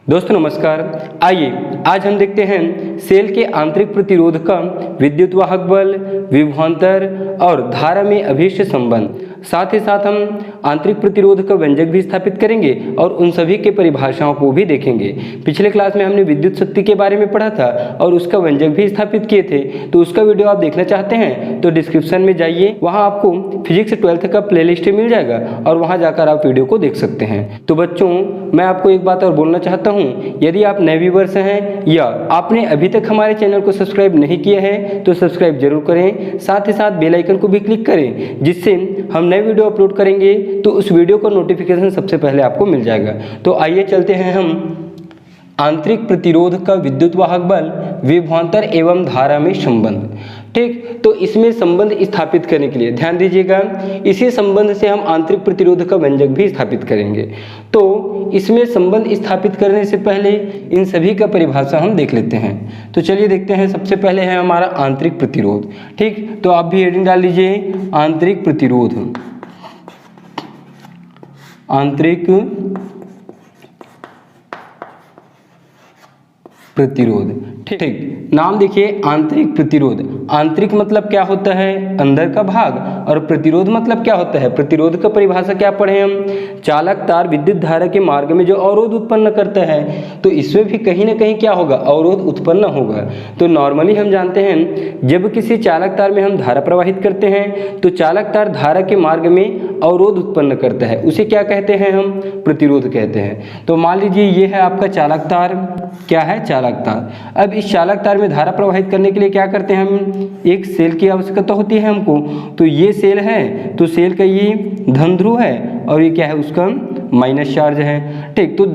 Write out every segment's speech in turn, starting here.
दोस्तों नमस्कार। आइए आज हम देखते हैं सेल के आंतरिक प्रतिरोध का विद्युत वाहक बल, विभवांतर और धारा में अभीष्ट संबंध। साथ ही साथ हम आंतरिक प्रतिरोध का व्यंजक भी स्थापित करेंगे और उन सभी के परिभाषाओं को भी देखेंगे। पिछले क्लास में हमने विद्युत शक्ति के बारे में पढ़ा था और उसका व्यंजक भी स्थापित किए थे, तो उसका वीडियो आप देखना चाहते हैं तो डिस्क्रिप्शन में जाइए, वहां आपको फिजिक्स 12th का प्लेलिस्ट मिल जाएगा और वहां जाकर आप वीडियो को देख सकते हैं। तो बच्चों, मैं आपको एक बात और बोलना चाहता हूं, यदि आप नए व्यूअर्स हैं या आपने अभी तक हमारे चैनल को सब्सक्राइब नहीं किया है तो सब्सक्राइब जरूर करें। साथ ही साथ बेल आइकन को भी क्लिक करें, जिससे हम नए वीडियो अपलोड करेंगे तो उस वीडियो का नोटिफिकेशन सबसे पहले आपको मिल जाएगा। तो आइए चलते हैं हम आंतरिक प्रतिरोध का विद्युत वाहक बल, विभवांतर एवं धारा में संबंध। ठीक, तो इसमें संबंध स्थापित करने के लिए ध्यान दीजिएगा, इसी संबंध से हम आंतरिक प्रतिरोध का व्यंजक भी स्थापित करेंगे। तो इसमें संबंध स्थापित करने से पहले इन सभी का परिभाषा हम देख लेते हैं। तो चलिए देखते हैं। सबसे पहले है हमारा आंतरिक प्रतिरोध। ठीक, तो आप भी हेडिंग डाल लीजिए, आंतरिक प्रतिरोध। आंतरिक प्रतिरोध, ठीक, नाम देखिए आंतरिक प्रतिरोध। आंतरिक मतलब क्या होता है? अंदर का भाग। और प्रतिरोध मतलब क्या होता है? प्रतिरोध का परिभाषा क्या पढ़े हम? चालक तार विद्युत धारा के मार्ग में जो अवरोध उत्पन्न करता है, तो इसमें भी कहीं ना कहीं क्या होगा? अवरोध उत्पन्न होगा। तो नॉर्मली हम जानते हैं जब किसी चालक तार में हम धारा प्रवाहित करते हैं तो चालक तार धारा के मार्ग में अवरोध उत्पन्न करता है, उसे क्या कहते हैं? हम प्रतिरोध कहते हैं। तो मान लीजिए ये है आपका चालक तार। क्या है? चालक तार। अब इस चालक तार में धारा प्रवाहित करने के लिए क्या करते हैं हम? एक सेल की आवश्यकता होती है हमको। तो ये सेल है, तो सेल का ये धन ध्रुव है और ये क्या है? उसका माइनस चार्ज है। ठीक, तो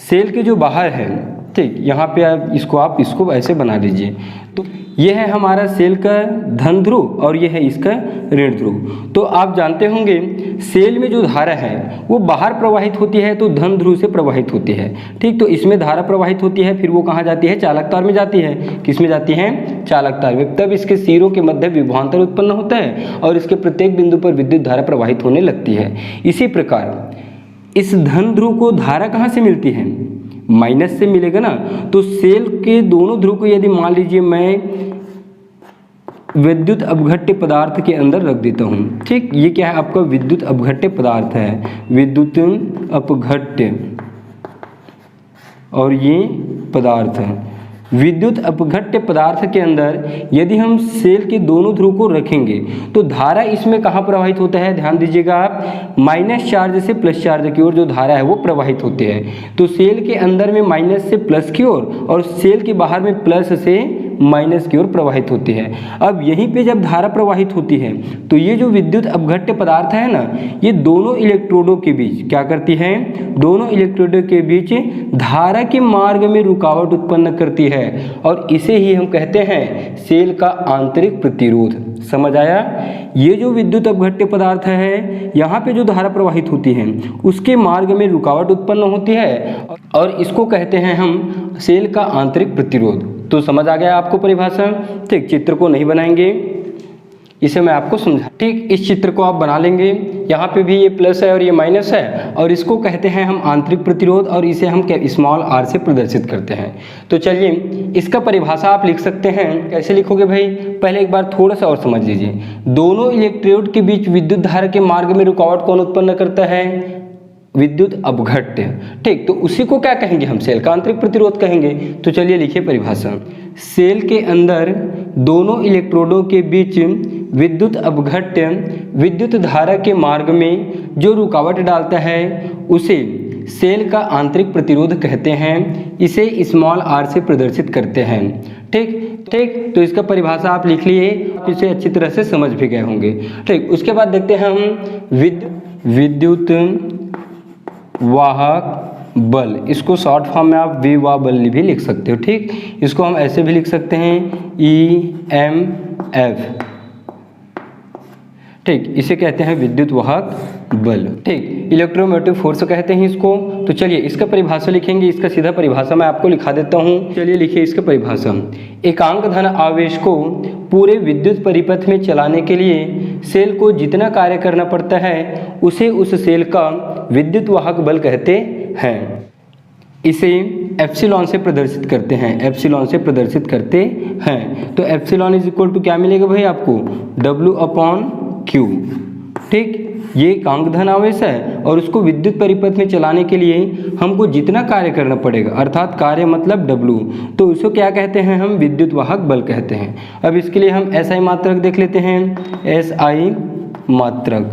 सेल के जो बाहर है, ठीक, यहाँ पे आप इसको ऐसे बना लीजिए। तो ये है हमारा सेल का धन ध्रुव और ये है इसका ऋण ध्रुव। तो आप जानते होंगे सेल में जो धारा है वो बाहर प्रवाहित होती है तो धन ध्रुव से प्रवाहित होती है। ठीक, तो इसमें धारा प्रवाहित होती है, फिर वो कहाँ जाती है? चालक तार में जाती है। किस में जाती है? चालक तार में। तब इसके सिरों के मध्य विभवांतर उत्पन्न होता है और इसके प्रत्येक बिंदु पर विद्युत धारा प्रवाहित होने लगती है। इसी प्रकार इस धन ध्रुव को धारा कहाँ से मिलती है? माइनस से मिलेगा ना। तो सेल के दोनों ध्रुव को यदि मान लीजिए मैं विद्युत अपघट्य पदार्थ के अंदर रख देता हूँ। ठीक, ये क्या है? आपका विद्युत अपघट्य पदार्थ है, विद्युत अपघट्य, और ये पदार्थ है। विद्युत अपघट्य पदार्थ के अंदर यदि हम सेल के दोनों ध्रुव को रखेंगे तो धारा इसमें कहाँ प्रवाहित होता है? ध्यान दीजिएगा आप, माइनस चार्ज से प्लस चार्ज की ओर जो धारा है वो प्रवाहित होती है। तो सेल के अंदर में माइनस से प्लस की ओर और सेल के बाहर में प्लस से माइनस की ओर प्रवाहित होती है। अब यहीं पे जब धारा प्रवाहित होती है तो ये जो विद्युत अपघट्य पदार्थ है ना, ये दोनों इलेक्ट्रोडों के बीच क्या करती है? दोनों इलेक्ट्रोडों के बीच धारा के मार्ग में रुकावट उत्पन्न करती है और इसे ही हम कहते हैं सेल का आंतरिक प्रतिरोध। समझ आया? ये जो विद्युत अपघट्य पदार्थ है, यहाँ पे जो धारा प्रवाहित होती है उसके मार्ग में रुकावट उत्पन्न होती है और इसको कहते हैं हम सेल का आंतरिक प्रतिरोध। तो समझ आ गया आपको परिभाषा? ठीक, चित्र को नहीं बनाएंगे, इसे मैं आपको समझा। ठीक, इस चित्र को आप बना लेंगे। यहाँ पे भी ये प्लस है और ये माइनस है और इसको कहते हैं हम आंतरिक प्रतिरोध और इसे हम स्मॉल r से प्रदर्शित करते हैं। तो चलिए इसका परिभाषा आप लिख सकते हैं। कैसे लिखोगे भाई? पहले एक बार थोड़ा सा और समझ लीजिए। दोनों इलेक्ट्रोड के बीच विद्युत धारा के मार्ग में रुकावट कौन उत्पन्न करता है? विद्युत अपघट्य। ठीक, तो उसी को क्या कहेंगे? हम सेल का आंतरिक प्रतिरोध कहेंगे। तो चलिए लिखिए परिभाषा। सेल के अंदर दोनों इलेक्ट्रोडों के बीच विद्युत अपघट्य विद्युत धारा के मार्ग में जो रुकावट डालता है उसे सेल का आंतरिक प्रतिरोध कहते हैं। इसे स्मॉल r से प्रदर्शित करते हैं। ठीक, तो इसका परिभाषा आप लिख लिए, आप इसे अच्छी तरह से समझ भी गए होंगे। ठीक, उसके बाद देखते हैं हम विद्युत वाहक बल। इसको शॉर्ट फॉर्म में आप वी वा बल भी लिख सकते हो। ठीक, इसको हम ऐसे भी लिख सकते हैं EMF। ठीक, इसे कहते हैं विद्युत वाहक बल। ठीक, इलेक्ट्रोमोटिव फोर्स कहते हैं इसको। तो चलिए इसका परिभाषा लिखेंगे। इसका सीधा परिभाषा मैं आपको लिखा देता हूँ। चलिए लिखिए इसका परिभाषा। एकांक धन आवेश को पूरे विद्युत परिपथ में चलाने के लिए सेल को जितना कार्य करना पड़ता है उसे उस सेल का विद्युत वाहक बल कहते हैं। इसे एप्सिलॉन से प्रदर्शित करते हैं, एप्सिलॉन से प्रदर्शित करते हैं। तो एप्सिलॉन इज इक्वल टू क्या मिलेगा भाई आपको, W/Q। ठीक, ये एकांक धन आवेश है और उसको विद्युत परिपथ में चलाने के लिए हमको जितना कार्य करना पड़ेगा, अर्थात कार्य मतलब W, तो उसको क्या कहते हैं हम, विद्युत वाहक बल कहते हैं। अब इसके लिए हम SI मात्रक देख लेते हैं, SI मात्रक।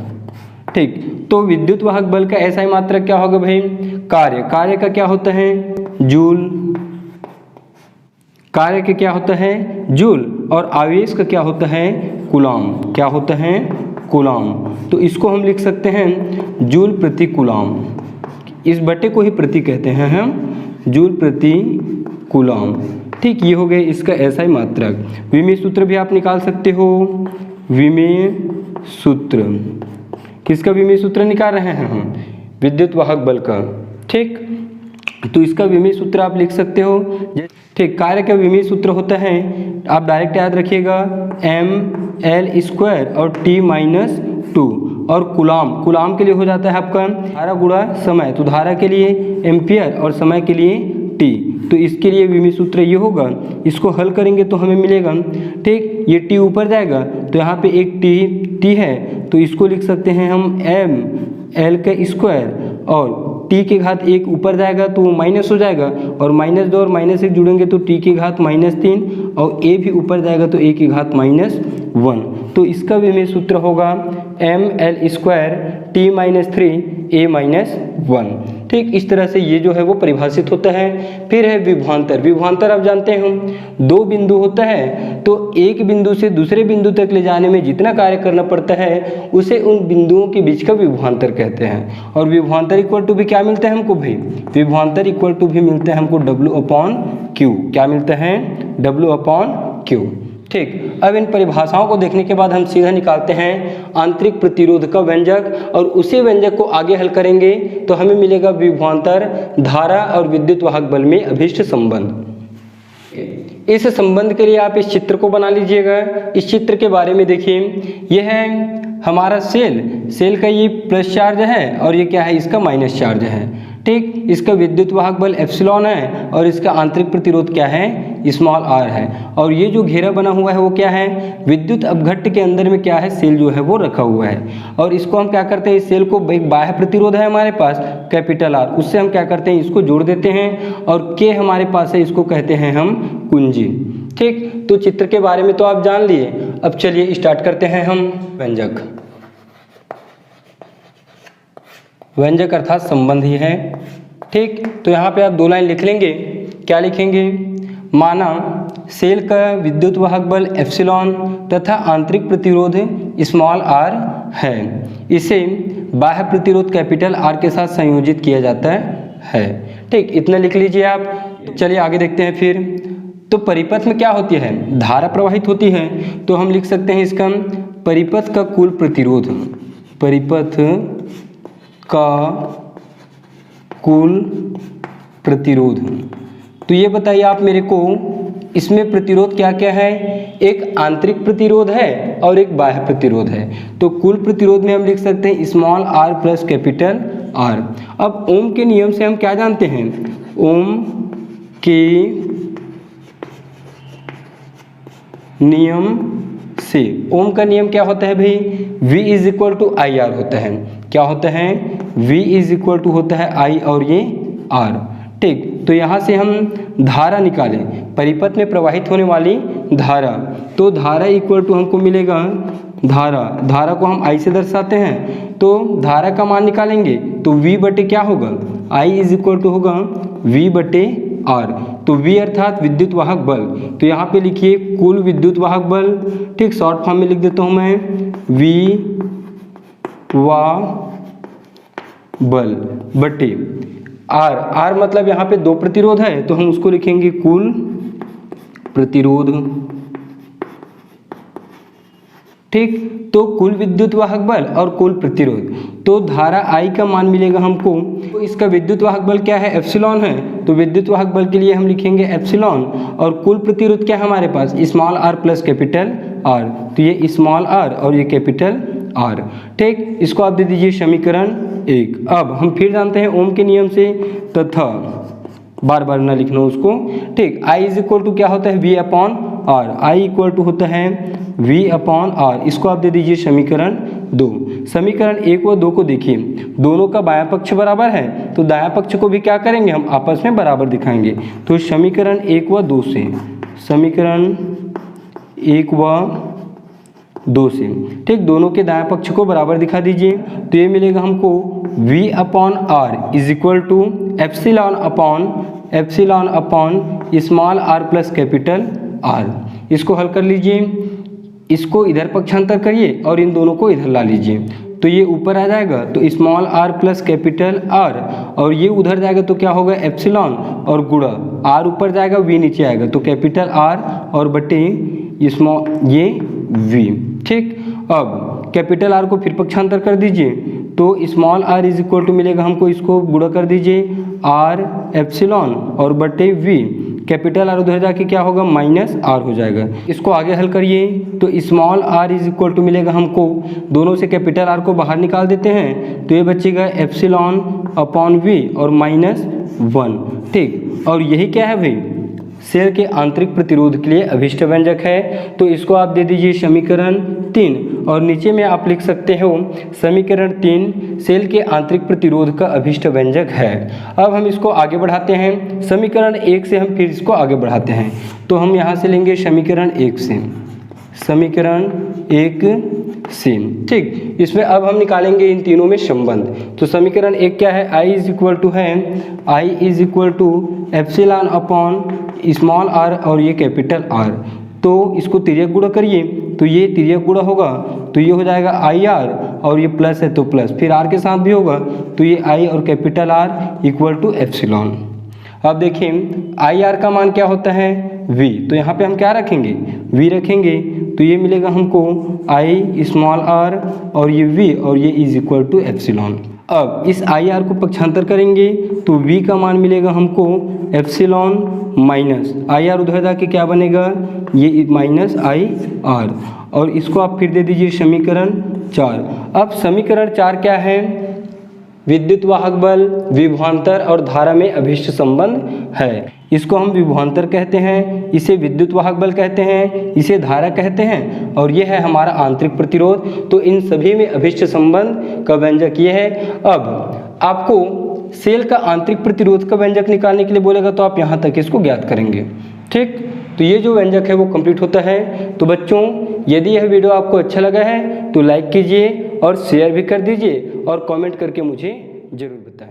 ठीक, तो विद्युत वाहक बल का SI मात्रक क्या होगा भाई, कार्य का क्या होता है, जूल, कार्य का क्या होता है, जूल, और आवेश का क्या होता है, कूलाम, क्या होता है, कूलाम। तो इसको हम लिख सकते हैं जूल प्रति कूलाम, इस बटे को ही प्रति कहते हैं हम, जूल प्रति कूलाम। ठीक, ये हो गए इसका SI मात्रक। विमेय सूत्र भी आप निकाल सकते हो, विमेय सूत्र, किसका विमेय सूत्र निकाल रहे हैं हम, विद्युत वाहक बल का। ठीक, तो इसका विमेय सूत्र आप लिख सकते हो। ठीक, कार्य का विमेय सूत्र होता है, आप डायरेक्ट याद रखिएगा, mL² और T-2, और कूलाम के लिए हो जाता है आपका धारा गुणा समय, तो धारा के लिए एम्पियर और समय के लिए T, तो इसके लिए विमेय सूत्र ये होगा। इसको हल करेंगे तो हमें मिलेगा, ठीक, ये T ऊपर जाएगा तो यहाँ पे एक T है, तो इसको लिख सकते हैं हम mL², और T के घात 1 ऊपर जाएगा तो वो माइनस हो जाएगा, और -2 और -1 जुड़ेंगे तो T की घात -3, और A भी ऊपर जाएगा तो A की घात -1। तो इसका विमेय सूत्र होगा mL² T-3 A-1। ठीक, इस तरह से ये जो है वो परिभाषित होता है। फिर है विभवांतर। विभवांतर आप जानते हैं हम, दो बिंदु होता है तो एक बिंदु से दूसरे बिंदु तक ले जाने में जितना कार्य करना पड़ता है उसे उन बिंदुओं के बीच का विभवांतर कहते हैं। और विभवांतर इक्वल टू भी क्या मिलता है हमको भी, विभवांतर इक्वल टू भी मिलता है हमको W/Q। क्या मिलता है, W/Q। ठीक, अब इन परिभाषाओं को देखने के बाद हम सीधा निकालते हैं आंतरिक प्रतिरोध का व्यंजक, और उसी व्यंजक को आगे हल करेंगे तो हमें मिलेगा विभवांतर, धारा और विद्युत वाहक बल में अभिष्ट संबंध। इस संबंध के लिए आप इस चित्र को बना लीजिएगा। इस चित्र के बारे में देखिए, यह है हमारा सेल का ये प्लस चार्ज है और ये क्या है, इसका माइनस चार्ज है। ठीक, इसका विद्युत वाहक बल एप्सिलॉन है और इसका आंतरिक प्रतिरोध क्या है, स्मॉल r है। और ये जो घेरा बना हुआ है वो क्या है, विद्युत अपघट्ट के अंदर में क्या है, सेल जो है वो रखा हुआ है। और इसको हम क्या करते हैं, इस सेल को एक बाह्य प्रतिरोध है हमारे पास कैपिटल R, उससे हम क्या करते हैं, इसको जोड़ देते हैं, और K हमारे पास है, इसको कहते हैं हम कुंजी। ठीक, तो चित्र के बारे में तो आप जान लिए। अब चलिए स्टार्ट करते हैं हम व्यंजक। व्यंजक अर्थात संबंध ही है। ठीक, तो यहाँ पे आप 2 लाइन लिख लेंगे। क्या लिखेंगे, माना सेल का विद्युत वाहक बल एप्सिलॉन तथा आंतरिक प्रतिरोध स्मॉल r है, इसे बाह्य प्रतिरोध कैपिटल R के साथ संयोजित किया जाता है। ठीक, इतना लिख लीजिए आप। चलिए आगे देखते हैं फिर। तो परिपथ में क्या होती है, धारा प्रवाहित होती है, तो हम लिख सकते हैं इसका परिपथ का कुल प्रतिरोध, परिपथ का कुल प्रतिरोध। तो ये बताइए आप मेरे को, इसमें प्रतिरोध क्या क्या है, एक आंतरिक प्रतिरोध है और एक बाह्य प्रतिरोध है। तो कुल प्रतिरोध में हम लिख सकते हैं small r plus capital R। अब ओम के नियम से हम क्या जानते हैं, ओम के नियम से, ओम का नियम क्या होता है भाई, V is equal to IR होता है। क्या होता है, V इज इक्वल टू होता है I और ये R। ठीक, तो यहाँ से हम धारा निकालें, परिपथ में प्रवाहित होने वाली धारा। तो धारा इक्वल टू हमको मिलेगा, धारा को हम I से दर्शाते हैं, तो धारा का मान निकालेंगे तो V बटे क्या होगा, I इज इक्वल टू होगा V बटे R। तो V अर्थात विद्युत वाहक बल, तो यहाँ पे लिखिए कुल विद्युत वाहक बल। ठीक, शॉर्ट फॉर्म में लिख देता हूँ मैं, V वाह बल बटे R मतलब यहाँ पे 2 प्रतिरोध है तो हम उसको लिखेंगे कुल प्रतिरोध। ठीक, तो कुल विद्युत वाहक बल और कुल प्रतिरोध, तो धारा I का मान मिलेगा हमको। तो इसका विद्युत वाहक बल क्या है, एप्सिलॉन है, तो विद्युत वाहक बल के लिए हम लिखेंगे एप्सिलॉन। और कुल प्रतिरोध क्या है हमारे पास, small r plus capital R। तो ये स्मॉल r और ये कैपिटल R। ठीक, इसको आप दे दीजिए समीकरण 1। अब हम फिर जानते हैं ओम के नियम से, तथा बार बार ना लिखना उसको, ठीक। आई इज इक्वल टू क्या होता है, V upon R, I equal to होता है वी अपॉन आर। इसको आप दे दीजिए समीकरण 2। समीकरण 1 व 2 को देखिए, दोनों का बायां पक्ष बराबर है, तो दायां पक्ष को भी क्या करेंगे, हम आपस में बराबर दिखाएंगे। तो समीकरण 1 व 2 से, समीकरण 1 व 2 से, ठीक, दोनों के दायां पक्ष को बराबर दिखा दीजिए। तो ये मिलेगा हमको v upon R is equal to epsilon upon small R plus capital R. इसको हल कर लीजिए, इसको इधर पक्षांतर करिए और इन दोनों को इधर ला लीजिए, तो ये ऊपर आ जाएगा तो small R plus capital R, और ये उधर जाएगा तो क्या होगा एप्सिलॉन और गुणा आर ऊपर जाएगा वी नीचे आएगा, तो कैपिटल आर और बटे स्मॉल ये वी, ठीक। अब कैपिटल आर को फिर पक्षांतर कर दीजिए, तो small R is equal to मिलेगा हमको, इसको गुणा कर दीजिए आर एप्सिलॉन और बटे वी, कैपिटल आर उधर जाके क्या होगा माइनस आर हो जाएगा। इसको आगे हल करिए तो small R is equal to मिलेगा हमको, दोनों से कैपिटल आर को बाहर निकाल देते हैं तो ये बचेगा एप्सिलॉन अपॉन वी और माइनस 1, ठीक। और यही क्या है भाई, सेल के आंतरिक प्रतिरोध के लिए अभिष्ट व्यंजक है। तो इसको आप दे दीजिए समीकरण 3, और नीचे में आप लिख सकते हो समीकरण 3 सेल के आंतरिक प्रतिरोध का अभिष्ट व्यंजक है। अब हम इसको आगे बढ़ाते हैं, समीकरण 1 से हम फिर इसको आगे बढ़ाते हैं। तो हम यहाँ से लेंगे समीकरण 1 से, समीकरण 1 से, ठीक। इसमें अब हम निकालेंगे इन तीनों में संबंध। तो समीकरण 1 क्या है, आई इज इक्वल टू है, I is equal to epsilon upon small R और ये कैपिटल आर। तो इसको तिर्यक गुणा करिए, तो ये तिर्यक गुणा होगा तो ये हो जाएगा आई आर, और ये प्लस है तो प्लस, फिर आर के साथ भी होगा तो ये आई और capital R equal to epsilon. अब देखिए आई आर का मान क्या होता है v, तो यहाँ पे हम क्या रखेंगे v रखेंगे, तो ये मिलेगा हमको आई स्मॉल आर और ये v और ये इज इक्वल टू एप्सिलॉन। अब इस आई आर को पक्षांतर करेंगे तो v का मान मिलेगा हमको एप्सिलॉन माइनस आई आर, उधर जाके क्या बनेगा ये माइनस आई आर, और इसको आप फिर दे दीजिए समीकरण 4। अब समीकरण 4 क्या है, विद्युत वाहक बल, विभवांतर और धारा में अभिष्ट संबंध है। इसको हम विभवांतर कहते हैं, इसे विद्युत वाहक बल कहते हैं, इसे धारा कहते हैं, और ये है हमारा आंतरिक प्रतिरोध। तो इन सभी में अभिष्ट संबंध का व्यंजक ये है। अब आपको सेल का आंतरिक प्रतिरोध का व्यंजक निकालने के लिए बोलेगा तो आप यहाँ तक इसको ज्ञात करेंगे, ठीक। तो ये जो व्यंजक है वो कंप्लीट होता है। तो बच्चों यदि यह वीडियो आपको अच्छा लगा है तो लाइक कीजिए और शेयर भी कर दीजिए और कमेंट करके मुझे ज़रूर बताएं।